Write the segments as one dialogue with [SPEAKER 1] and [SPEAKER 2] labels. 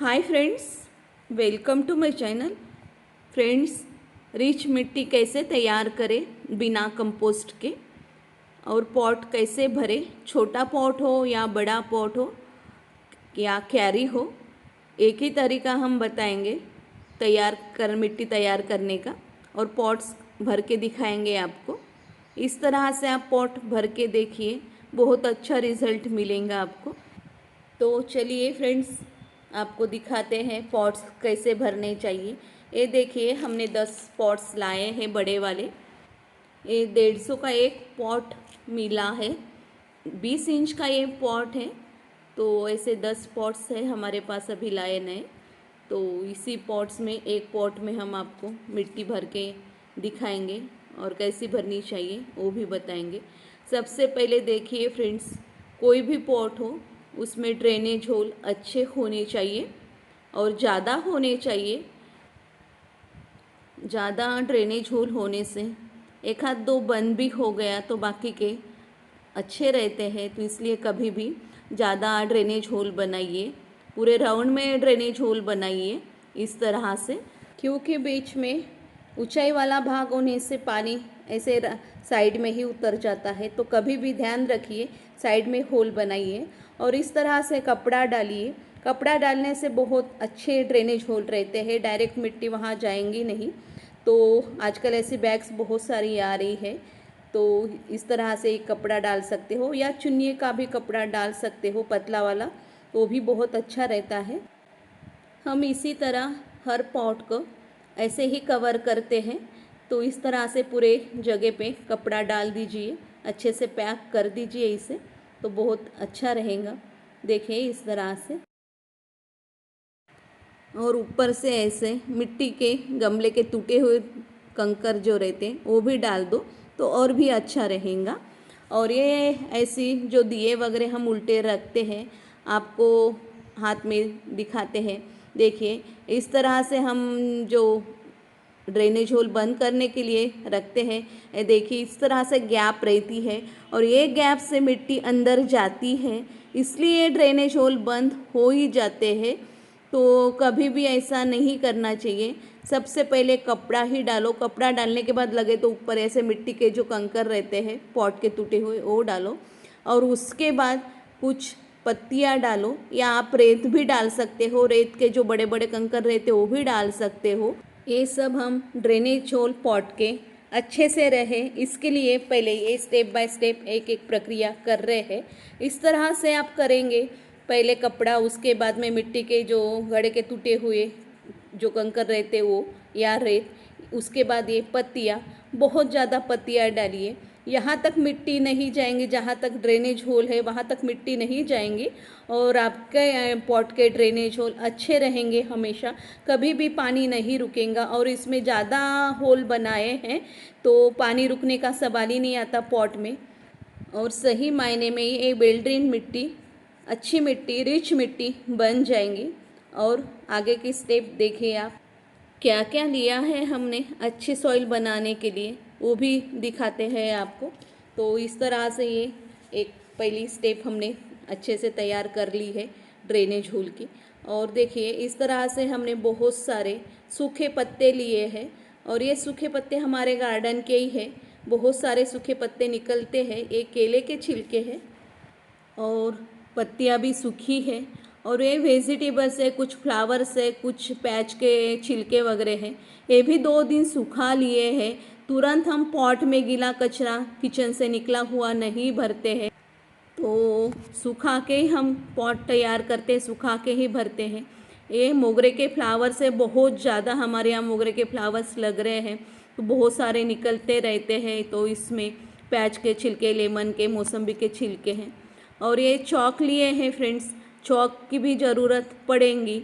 [SPEAKER 1] Hi friends, welcome to my channel. Friends, rich मिट्टी कैसे तैयार करें बिना कंपोस्ट के और पॉट कैसे भरें, छोटा पॉट हो या बड़ा पॉट हो या क्यारी हो, एक ही तरीका हम बताएंगे मिट्टी तैयार करने का और पॉट्स भर के दिखाएंगे आपको। इस तरह से आप पॉट भर के देखिए, बहुत अच्छा रिजल्ट मिलेगा आपको। तो चलिए फ्रेंड्स, आपको दिखाते हैं पॉट्स कैसे भरने चाहिए। ये देखिए, हमने 10 पॉट्स लाए हैं बड़े वाले। ये 150 का एक पॉट मिला है, 20 इंच का ये पॉट है। तो ऐसे 10 पॉट्स है हमारे पास अभी लाए नए। तो इसी पॉट्स में एक पॉट में हम आपको मिट्टी भर के दिखाएंगे और कैसी भरनी चाहिए वो भी बताएंगे। सबसे पहले देखिए फ्रेंड्स, कोई भी पॉट हो उसमें ड्रेनेज होल अच्छे होने चाहिए और ज़्यादा होने चाहिए। ज़्यादा ड्रेनेज होल होने से एक आध दो बंद भी हो गया तो बाकी के अच्छे रहते हैं। तो इसलिए कभी भी ज़्यादा ड्रेनेज होल बनाइए, पूरे राउंड में ड्रेनेज होल बनाइए इस तरह से, क्योंकि बीच में ऊंचाई वाला भाग होने से पानी ऐसे साइड में ही उतर जाता है। तो कभी भी ध्यान रखिए, साइड में होल बनाइए और इस तरह से कपड़ा डालिए। कपड़ा डालने से बहुत अच्छे ड्रेनेज होल रहते हैं, डायरेक्ट मिट्टी वहाँ जाएंगी नहीं। तो आजकल ऐसी बैग्स बहुत सारी आ रही है, तो इस तरह से एक कपड़ा डाल सकते हो या चुन्नी का भी कपड़ा डाल सकते हो, पतला वाला, वो भी बहुत अच्छा रहता है। हम इसी तरह हर पॉट को ऐसे ही कवर करते हैं। तो इस तरह से पूरे जगह पे कपड़ा डाल दीजिए, अच्छे से पैक कर दीजिए इसे, तो बहुत अच्छा रहेगा। देखिए इस तरह से, और ऊपर से ऐसे मिट्टी के गमले के टूटे हुए कंकर जो रहते हैं वो भी डाल दो तो और भी अच्छा रहेगा। और ये ऐसी जो दिए वगैरह हम उल्टे रखते हैं, आपको हाथ में दिखाते हैं। देखिए इस तरह से हम जो ड्रेनेज होल बंद करने के लिए रखते हैं, ये देखिए इस तरह से गैप रहती है और ये गैप से मिट्टी अंदर जाती है, इसलिए ड्रेनेज होल बंद हो ही जाते हैं। तो कभी भी ऐसा नहीं करना चाहिए। सबसे पहले कपड़ा ही डालो, कपड़ा डालने के बाद लगे तो ऊपर ऐसे मिट्टी के जो कंकर रहते हैं पॉट के टूटे हुए वो डालो और उसके बाद कुछ पत्तियाँ डालो, या आप रेत भी डाल सकते हो, रेत के जो बड़े बड़े कंकर रहते वो भी डाल सकते हो। ये सब हम ड्रेनेज होल पॉट के अच्छे से रहे, इसके लिए पहले ये स्टेप बाय स्टेप एक एक प्रक्रिया कर रहे हैं। इस तरह से आप करेंगे, पहले कपड़ा, उसके बाद में मिट्टी के जो घड़े के टूटे हुए जो कंकर रहते वो, या रेत, उसके बाद ये पत्तियाँ, बहुत ज़्यादा पत्तियाँ डालिए। यहाँ तक मिट्टी नहीं जाएंगी, जहाँ तक ड्रेनेज होल है वहाँ तक मिट्टी नहीं जाएंगी और आपके पॉट के ड्रेनेज होल अच्छे रहेंगे हमेशा, कभी भी पानी नहीं रुकेगा। और इसमें ज़्यादा होल बनाए हैं तो पानी रुकने का सवाल ही नहीं आता पॉट में। और सही मायने में ये वेल ड्रेन मिट्टी, अच्छी मिट्टी, रिच मिट्टी बन जाएंगी। और आगे की स्टेप देखिए आप, क्या क्या लिया है हमने अच्छी सॉइल बनाने के लिए वो भी दिखाते हैं आपको। तो इस तरह से ये एक पहली स्टेप हमने अच्छे से तैयार कर ली है ड्रेनेज होल की। और देखिए इस तरह से हमने बहुत सारे सूखे पत्ते लिए हैं और ये सूखे पत्ते हमारे गार्डन के ही हैं, बहुत सारे सूखे पत्ते निकलते हैं। ये केले के छिलके हैं और पत्तियाँ भी सूखी है और ये वेजिटेबल्स है, कुछ फ्लावर्स है, कुछ पैच के छिलके वगैरह हैं, ये भी 2 दिन सूखा लिए हैं। तुरंत हम पॉट में गीला कचरा किचन से निकला हुआ नहीं भरते हैं, तो सुखा के ही हम पॉट तैयार करते हैं, सुखा के ही भरते हैं। ये मोगरे के फ्लावर्स है, बहुत ज़्यादा हमारे यहाँ मोगरे के फ्लावर्स लग रहे हैं, तो बहुत सारे निकलते रहते हैं। तो इसमें प्याज के छिलके, लेमन के, मौसम्बी के छिलके हैं। और ये चौक लिए हैं फ्रेंड्स, चौक की भी ज़रूरत पड़ेगी,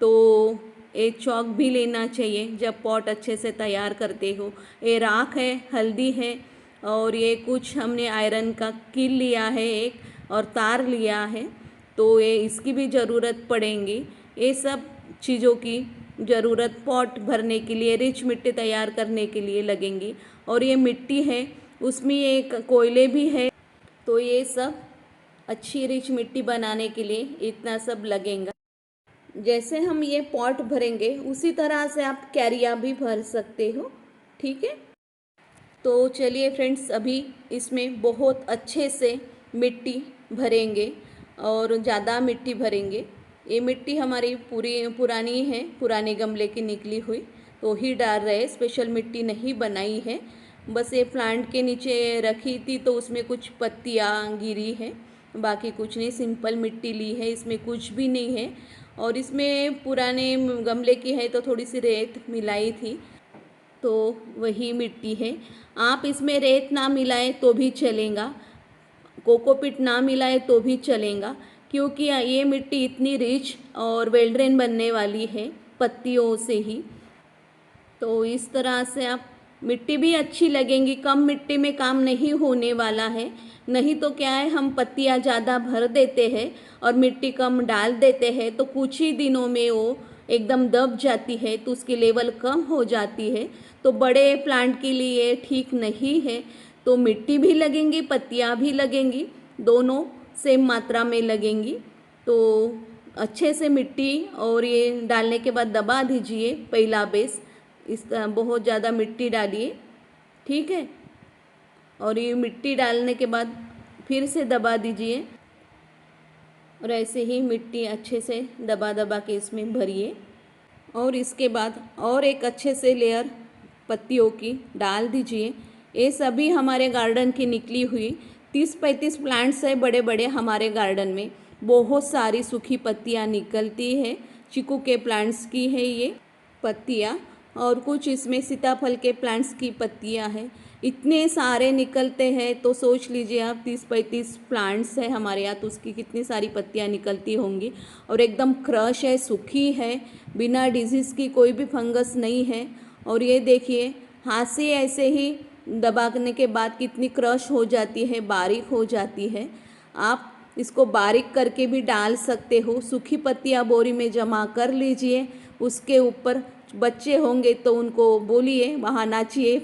[SPEAKER 1] तो एक चौक भी लेना चाहिए जब पॉट अच्छे से तैयार करते हो। ये राख है, हल्दी है और ये कुछ हमने आयरन का कील लिया है एक, और तार लिया है, तो ये इसकी भी ज़रूरत पड़ेगी। ये सब चीज़ों की ज़रूरत पॉट भरने के लिए, रिच मिट्टी तैयार करने के लिए लगेंगी। और ये मिट्टी है, उसमें एक कोयले भी है, तो ये सब अच्छी रिच मिट्टी बनाने के लिए इतना सब लगेगा। जैसे हम ये पॉट भरेंगे उसी तरह से आप कैरिया भी भर सकते हो, ठीक है। तो चलिए फ्रेंड्स, अभी इसमें बहुत अच्छे से मिट्टी भरेंगे और ज़्यादा मिट्टी भरेंगे। ये मिट्टी हमारी पूरी पुरानी है, पुराने गमले की निकली हुई, तो ही डाल रहे, स्पेशल मिट्टी नहीं बनाई है। बस ये प्लांट के नीचे रखी थी तो उसमें कुछ पत्तियाँ गिरी है, बाकी कुछ नहीं, सिंपल मिट्टी ली है, इसमें कुछ भी नहीं है। और इसमें पुराने गमले की है तो थोड़ी सी रेत मिलाई थी, तो वही मिट्टी है। आप इसमें रेत ना मिलाएं तो भी चलेगा, कोकोपीट ना मिलाए तो भी चलेगा, क्योंकि ये मिट्टी इतनी रिच और वेल ड्रेन बनने वाली है पत्तियों से ही। तो इस तरह से आप, मिट्टी भी अच्छी लगेंगी, कम मिट्टी में काम नहीं होने वाला है। नहीं तो क्या है, हम पत्तियाँ ज़्यादा भर देते हैं और मिट्टी कम डाल देते हैं तो कुछ ही दिनों में वो एकदम दब जाती है, तो उसकी लेवल कम हो जाती है। तो बड़े प्लांट के लिए ठीक नहीं है। तो मिट्टी भी लगेंगी, पत्तियाँ भी लगेंगी, दोनों सेम मात्रा में लगेंगी। तो अच्छे से मिट्टी और ये डालने के बाद दबा दीजिए पहला बेस, इस तरह बहुत ज़्यादा मिट्टी डालिए, ठीक है। और ये मिट्टी डालने के बाद फिर से दबा दीजिए और ऐसे ही मिट्टी अच्छे से दबा दबा के इसमें भरिए। और इसके बाद और एक अच्छे से लेयर पत्तियों की डाल दीजिए। ये सभी हमारे गार्डन की निकली हुई 30-35 प्लांट्स है बड़े बड़े हमारे गार्डन में, बहुत सारी सूखी पत्तियाँ निकलती है। चीकू के प्लांट्स की है ये पत्तियाँ, और कुछ इसमें सीताफल के प्लांट्स की पत्तियाँ हैं। इतने सारे निकलते हैं तो सोच लीजिए आप, 30-35 प्लांट्स है हमारे यहाँ, तो उसकी कितनी सारी पत्तियाँ निकलती होंगी। और एकदम क्रश है, सूखी है, बिना डिजीज़ की, कोई भी फंगस नहीं है। और ये देखिए, हाथ से ऐसे ही दबाने के बाद कितनी क्रश हो जाती है, बारीक हो जाती है। आप इसको बारीक करके भी डाल सकते हो। सूखी पत्तियाँ बोरी में जमा कर लीजिए, उसके ऊपर बच्चे होंगे तो उनको बोलिए, वहाँ नाचिए,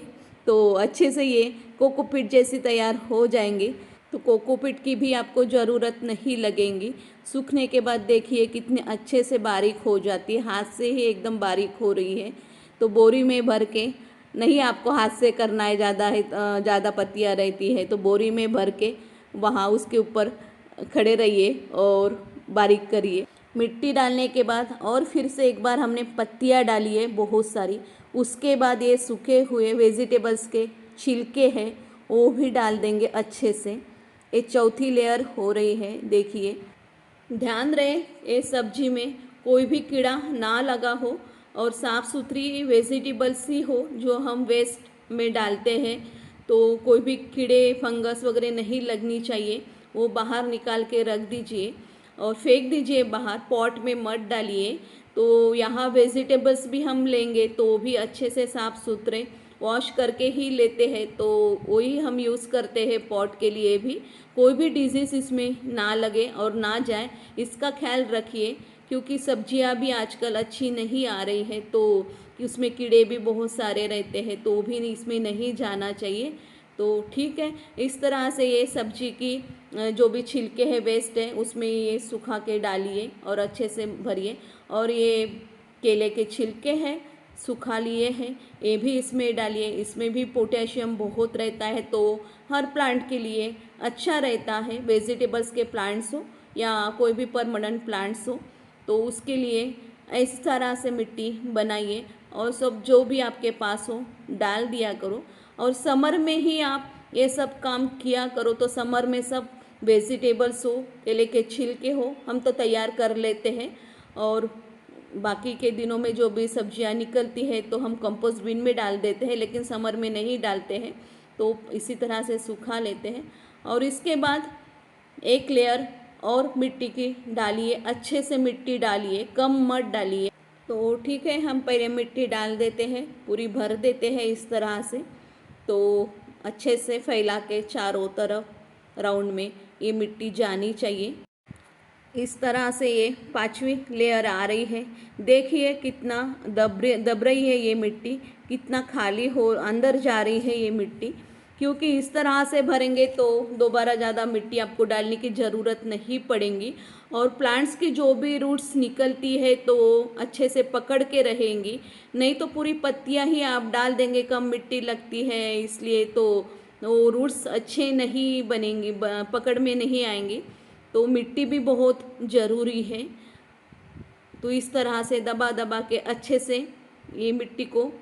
[SPEAKER 1] तो अच्छे से ये कोकोपीट जैसी तैयार हो जाएंगे। तो कोकोपीट की भी आपको ज़रूरत नहीं लगेगी। सूखने के बाद देखिए कितने अच्छे से बारीक हो जाती है, हाथ से ही एकदम बारीक हो रही है। तो बोरी में भर के, नहीं आपको हाथ से करना है, ज़्यादा पत्तियाँ रहती है तो बोरी में भर के वहाँ उसके ऊपर खड़े रहिए और बारीक करिए। मिट्टी डालने के बाद और फिर से एक बार हमने पत्तियाँ डाली है बहुत सारी, उसके बाद ये सूखे हुए वेजिटेबल्स के छिलके हैं वो भी डाल देंगे अच्छे से। ये चौथी लेयर हो रही है, देखिए। ध्यान रहे ये सब्जी में कोई भी कीड़ा ना लगा हो और साफ़ सुथरी वेजिटेबल्स ही हो जो हम वेस्ट में डालते हैं। तो कोई भी कीड़े फंगस वगैरह नहीं लगनी चाहिए, वो बाहर निकाल के रख दीजिए और फेंक दीजिए बाहर, पॉट में मत डालिए। तो यहाँ वेजिटेबल्स भी हम लेंगे तो भी अच्छे से साफ़ सुथरे वॉश करके ही लेते हैं, तो वही हम यूज़ करते हैं पॉट के लिए भी। कोई भी डिजीज़ इसमें ना लगे और ना जाए, इसका ख्याल रखिए, क्योंकि सब्जियां भी आजकल अच्छी नहीं आ रही है, तो उसमें कीड़े भी बहुत सारे रहते हैं, तो भी इसमें नहीं जाना चाहिए। तो ठीक है, इस तरह से ये सब्जी की जो भी छिलके हैं वेस्ट है उसमें ये सुखा के डालिए और अच्छे से भरिए। और ये केले के छिलके हैं सुखा लिए हैं, ये भी इसमें डालिए, इसमें भी पोटेशियम बहुत रहता है, तो हर प्लांट के लिए अच्छा रहता है, वेजिटेबल्स के प्लांट्स हो या कोई भी परमानेंट प्लांट्स हो। तो उसके लिए इस तरह से मिट्टी बनाइए और सब जो भी आपके पास हो डाल दिया करो। और समर में ही आप ये सब काम किया करो, तो समर में सब वेजिटेबल्स हो, केले के छिलके हो, हम तो तैयार कर लेते हैं। और बाकी के दिनों में जो भी सब्जियां निकलती है तो हम कंपोस्ट बिन में डाल देते हैं, लेकिन समर में नहीं डालते हैं, तो इसी तरह से सूखा लेते हैं। और इसके बाद एक लेयर और मिट्टी की डालिए, अच्छे से मिट्टी डालिए, कम मत डालिए। तो ठीक है, हम पहले मिट्टी डाल देते हैं, पूरी भर देते हैं इस तरह से। तो अच्छे से फैला के चारों तरफ राउंड में ये मिट्टी जानी चाहिए। इस तरह से ये 5वीं लेयर आ रही है, देखिए कितना दब रही है ये मिट्टी, कितना खाली हो अंदर जा रही है ये मिट्टी। क्योंकि इस तरह से भरेंगे तो दोबारा ज़्यादा मिट्टी आपको डालने की ज़रूरत नहीं पड़ेगी और प्लांट्स की जो भी रूट्स निकलती है तो अच्छे से पकड़ के रहेंगी। नहीं तो पूरी पत्तियां ही आप डाल देंगे, कम मिट्टी लगती है इसलिए तो वो रूट्स अच्छे नहीं बनेंगे, पकड़ में नहीं आएंगे। तो मिट्टी भी बहुत ज़रूरी है। तो इस तरह से दबा दबा के अच्छे से ये मिट्टी को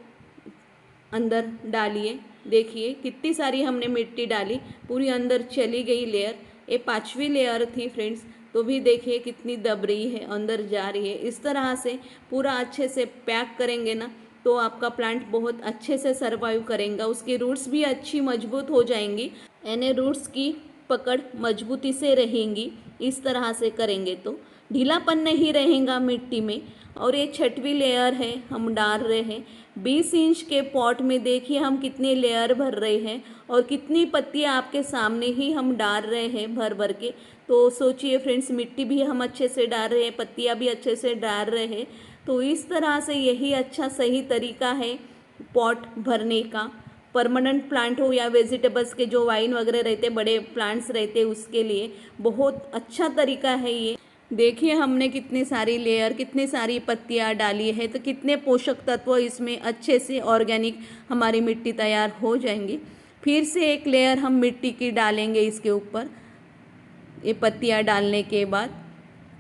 [SPEAKER 1] अंदर डालिए। देखिए कितनी सारी हमने मिट्टी डाली, पूरी अंदर चली गई लेयर। ये 5वीं लेयर थी फ्रेंड्स, तो भी देखिए कितनी दब रही है, अंदर जा रही है। इस तरह से पूरा अच्छे से पैक करेंगे ना तो आपका प्लांट बहुत अच्छे से सर्वाइव करेगा। उसकी रूट्स भी अच्छी मजबूत हो जाएंगी, यानी रूट्स की पकड़ मजबूती से रहेंगी। इस तरह से करेंगे तो ढीलापन नहीं रहेगा मिट्टी में। और ये 6वीं लेयर है हम डाल रहे हैं 20 इंच के पॉट में। देखिए हम कितने लेयर भर रहे हैं और कितनी पत्तियां आपके सामने ही हम डाल रहे हैं भर भर के। तो सोचिए फ्रेंड्स, मिट्टी भी हम अच्छे से डाल रहे हैं, पत्तियां भी अच्छे से डाल रहे हैं। तो इस तरह से यही अच्छा सही तरीका है पॉट भरने का। परमानेंट प्लांट हो या वेजिटेबल्स के जो वाइन वगैरह रहते, बड़े प्लांट्स रहते, उसके लिए बहुत अच्छा तरीका है ये। देखिए हमने कितनी सारी लेयर, कितनी सारी पत्तियां डाली है, तो कितने पोषक तत्व इसमें अच्छे से ऑर्गेनिक हमारी मिट्टी तैयार हो जाएंगी। फिर से एक लेयर हम मिट्टी की डालेंगे इसके ऊपर, ये पत्तियां डालने के बाद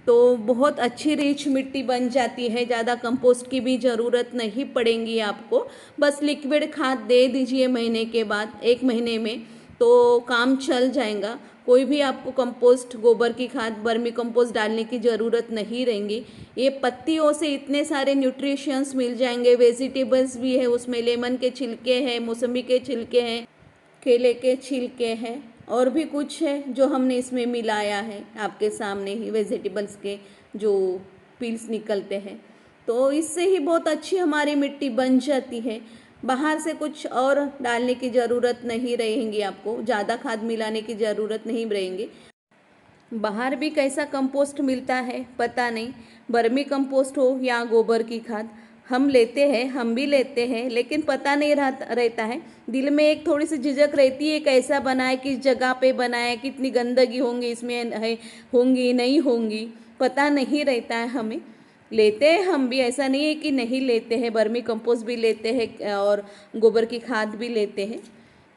[SPEAKER 1] तो बहुत अच्छी रिच मिट्टी बन जाती है। ज़्यादा कंपोस्ट की भी ज़रूरत नहीं पड़ेगी आपको। बस लिक्विड खाद दे दीजिए महीने के बाद, 1 महीने में तो काम चल जाएगा। कोई भी आपको कंपोस्ट, गोबर की खाद, वर्मी कंपोस्ट डालने की ज़रूरत नहीं रहेंगी। ये पत्तियों से इतने सारे न्यूट्रिशंस मिल जाएंगे। वेजिटेबल्स भी है उसमें, लेमन के छिलके हैं, मौसमी के छिलके हैं, केले के छिलके हैं और भी कुछ है जो हमने इसमें मिलाया है आपके सामने ही, वेजिटेबल्स के जो पील्स निकलते हैं। तो इससे ही बहुत अच्छी हमारी मिट्टी बन जाती है। बाहर से कुछ और डालने की ज़रूरत नहीं रहेगी आपको, ज़्यादा खाद मिलाने की ज़रूरत नहीं रहेगी। बाहर भी कैसा कंपोस्ट मिलता है पता नहीं, वर्मी कंपोस्ट हो या गोबर की खाद हम लेते हैं, हम भी लेते हैं, लेकिन पता नहीं रहता है। दिल में एक थोड़ी सी झिझक रहती है, कैसा बनाए, किस जगह पे बनाए, कितनी गंदगी होंगी इसमें है, होंगी नहीं होंगी, पता नहीं रहता है हमें। लेते हैं हम भी, ऐसा नहीं है कि नहीं लेते हैं, वर्मी कंपोस्ट भी लेते हैं और गोबर की खाद भी लेते हैं।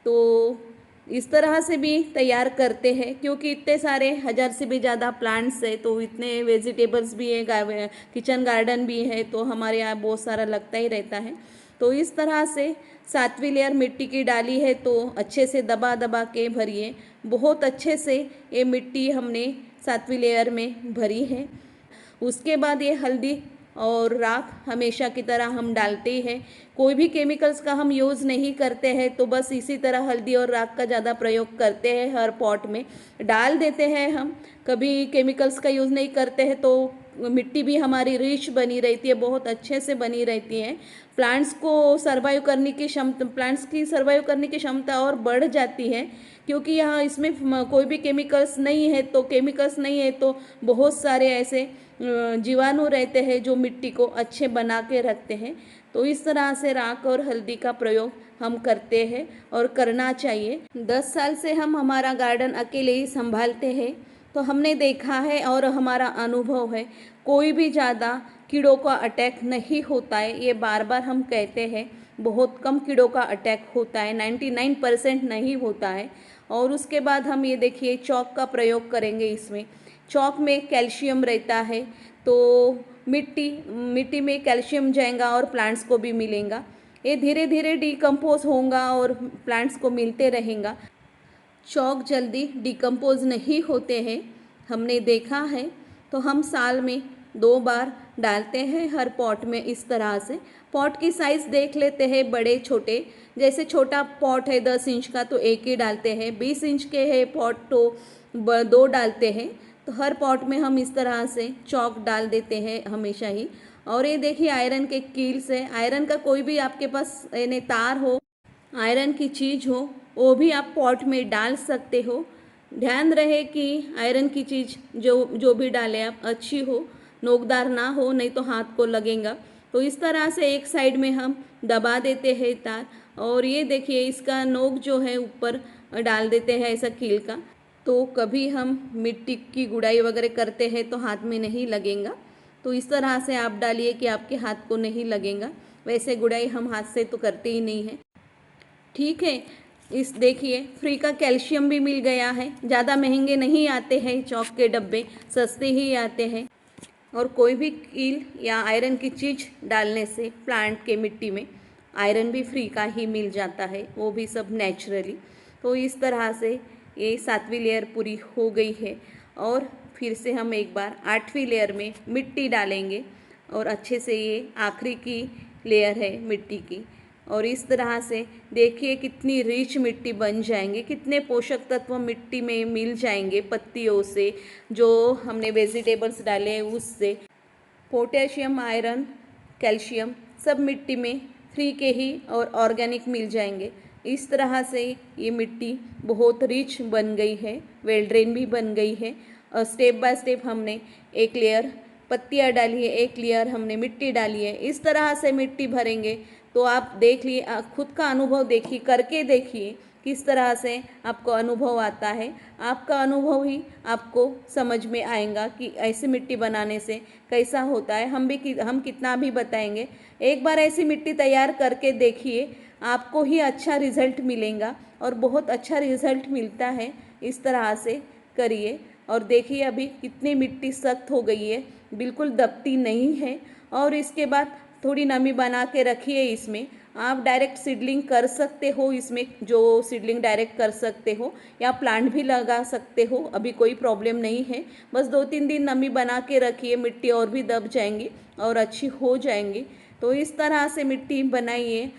[SPEAKER 1] तो इस तरह से भी तैयार करते हैं, क्योंकि इतने सारे 1000 से भी ज़्यादा प्लांट्स है, तो इतने वेजिटेबल्स भी है, किचन गार्डन भी है, तो हमारे यहाँ बहुत सारा लगता ही रहता है। तो इस तरह से 7वीं लेयर मिट्टी की डाली है तो अच्छे से दबा दबा के भरिए। बहुत अच्छे से ये मिट्टी हमने 7वीं लेयर में भरी है। उसके बाद ये हल्दी और राख हमेशा की तरह हम डालते ही हैं। कोई भी केमिकल्स का हम यूज़ नहीं करते हैं, तो बस इसी तरह हल्दी और राख का ज़्यादा प्रयोग करते हैं। हर पॉट में डाल देते हैं हम, कभी केमिकल्स का यूज़ नहीं करते हैं तो मिट्टी भी हमारी रिच बनी रहती है, बहुत अच्छे से बनी रहती है। प्लांट्स की सर्वाइव करने की क्षमता और बढ़ जाती है, क्योंकि यहाँ इसमें कोई भी केमिकल्स नहीं है तो बहुत सारे ऐसे जीवाणु रहते हैं जो मिट्टी को अच्छे बना के रखते हैं। तो इस तरह से राख और हल्दी का प्रयोग हम करते हैं और करना चाहिए। 10 साल से हम हमारा गार्डन अकेले ही संभालते हैं, तो हमने देखा है और हमारा अनुभव है, कोई भी ज़्यादा कीड़ों का अटैक नहीं होता है। ये बार बार हम कहते हैं, बहुत कम कीड़ों का अटैक होता है, 99% नहीं होता है। और उसके बाद हम ये देखिए चॉक का प्रयोग करेंगे इसमें। चॉक में कैल्शियम रहता है, तो मिट्टी में कैल्शियम जाएगा और प्लांट्स को भी मिलेगा। ये धीरे धीरे डिकम्पोज होगा और प्लांट्स को मिलते रहेगा। चॉक जल्दी डिकम्पोज नहीं होते हैं, हमने देखा है। तो हम साल में 2 बार डालते हैं हर पॉट में। इस तरह से पॉट की साइज़ देख लेते हैं, बड़े छोटे। जैसे छोटा पॉट है 10 इंच का तो 1 ही डालते हैं, 20 इंच के है पॉट तो 2 डालते हैं। तो हर पॉट में हम इस तरह से चॉक डाल देते हैं हमेशा ही। और ये देखिए आयरन के कील्स है, आयरन का कोई भी आपके पास यानी तार हो, आयरन की चीज़ हो, वो भी आप पॉट में डाल सकते हो। ध्यान रहे कि आयरन की चीज़ जो भी डालें आप अच्छी हो, नोकदार ना हो, नहीं तो हाथ को लगेगा। तो इस तरह से एक साइड में हम दबा देते हैं तार, और ये देखिए इसका नोक जो है ऊपर डाल देते हैं ऐसा कील का। तो कभी हम मिट्टी की गुड़ाई वगैरह करते हैं तो हाथ में नहीं लगेगा। तो इस तरह से आप डालिए कि आपके हाथ को नहीं लगेगा। वैसे गुड़ाई हम हाथ से तो करते ही नहीं है, ठीक है। इस देखिए फ्री का कैल्शियम भी मिल गया है। ज़्यादा महंगे नहीं आते हैं चौक के डब्बे, सस्ते ही आते हैं। और कोई भी कील या आयरन की चीज़ डालने से प्लांट के मिट्टी में आयरन भी फ्री का ही मिल जाता है, वो भी सब नेचुरली। तो इस तरह से ये 7वीं लेयर पूरी हो गई है, और फिर से हम एक बार 8वीं लेयर में मिट्टी डालेंगे, और अच्छे से ये आखिरी की लेयर है मिट्टी की। और इस तरह से देखिए कितनी रिच मिट्टी बन जाएंगे, कितने पोषक तत्व मिट्टी में मिल जाएंगे पत्तियों से, जो हमने वेजिटेबल्स डाले हैं उससे। पोटेशियम, आयरन, कैल्शियम सब मिट्टी में फ्री के ही और ऑर्गेनिक मिल जाएंगे। इस तरह से ये मिट्टी बहुत रिच बन गई है, वेल ड्रेन भी बन गई है। और स्टेप बाय स्टेप हमने एक लेयर पत्तियाँ डाली है, एक लेयर हमने मिट्टी डाली है। इस तरह से मिट्टी भरेंगे तो आप देख लिए, खुद का अनुभव देखिए, करके देखिए किस तरह से आपको अनुभव आता है। आपका अनुभव ही आपको समझ में आएगा कि ऐसी मिट्टी बनाने से कैसा होता है। हम कितना भी बताएंगे, एक बार ऐसी मिट्टी तैयार करके देखिए, आपको ही अच्छा रिजल्ट मिलेगा, और बहुत अच्छा रिजल्ट मिलता है। इस तरह से करिए, और देखिए अभी कितनी मिट्टी सख्त हो गई है, बिल्कुल दबती नहीं है। और इसके बाद थोड़ी नमी बना के रखिए। इसमें आप डायरेक्ट सीडलिंग कर सकते हो, इसमें जो सीडलिंग डायरेक्ट कर सकते हो, या प्लांट भी लगा सकते हो, अभी कोई प्रॉब्लम नहीं है। बस 2-3 दिन नमी बना के रखिए, मिट्टी और भी दब जाएंगी और अच्छी हो जाएंगी। तो इस तरह से मिट्टी बनाइए।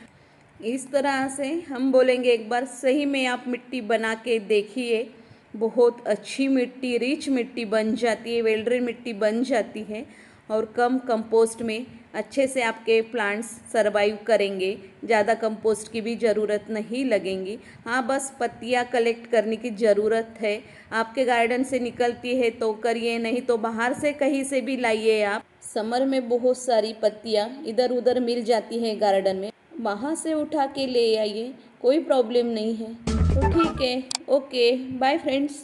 [SPEAKER 1] इस तरह से हम बोलेंगे एक बार सही में आप मिट्टी बना के देखिए, बहुत अच्छी मिट्टी, रिच मिट्टी बन जाती है, वेल ड्रेन मिट्टी बन जाती है। और कम कंपोस्ट में अच्छे से आपके प्लांट्स सरवाइव करेंगे, ज़्यादा कंपोस्ट की भी ज़रूरत नहीं लगेंगी। हाँ, बस पत्तियाँ कलेक्ट करने की ज़रूरत है। आपके गार्डन से निकलती है तो करिए, नहीं तो बाहर से कहीं से भी लाइए आप। समर में बहुत सारी पत्तियाँ इधर उधर मिल जाती हैं गार्डन में, वहाँ से उठा के ले आइए, कोई प्रॉब्लम नहीं है। तो ठीक है, ओके, बाय फ्रेंड्स।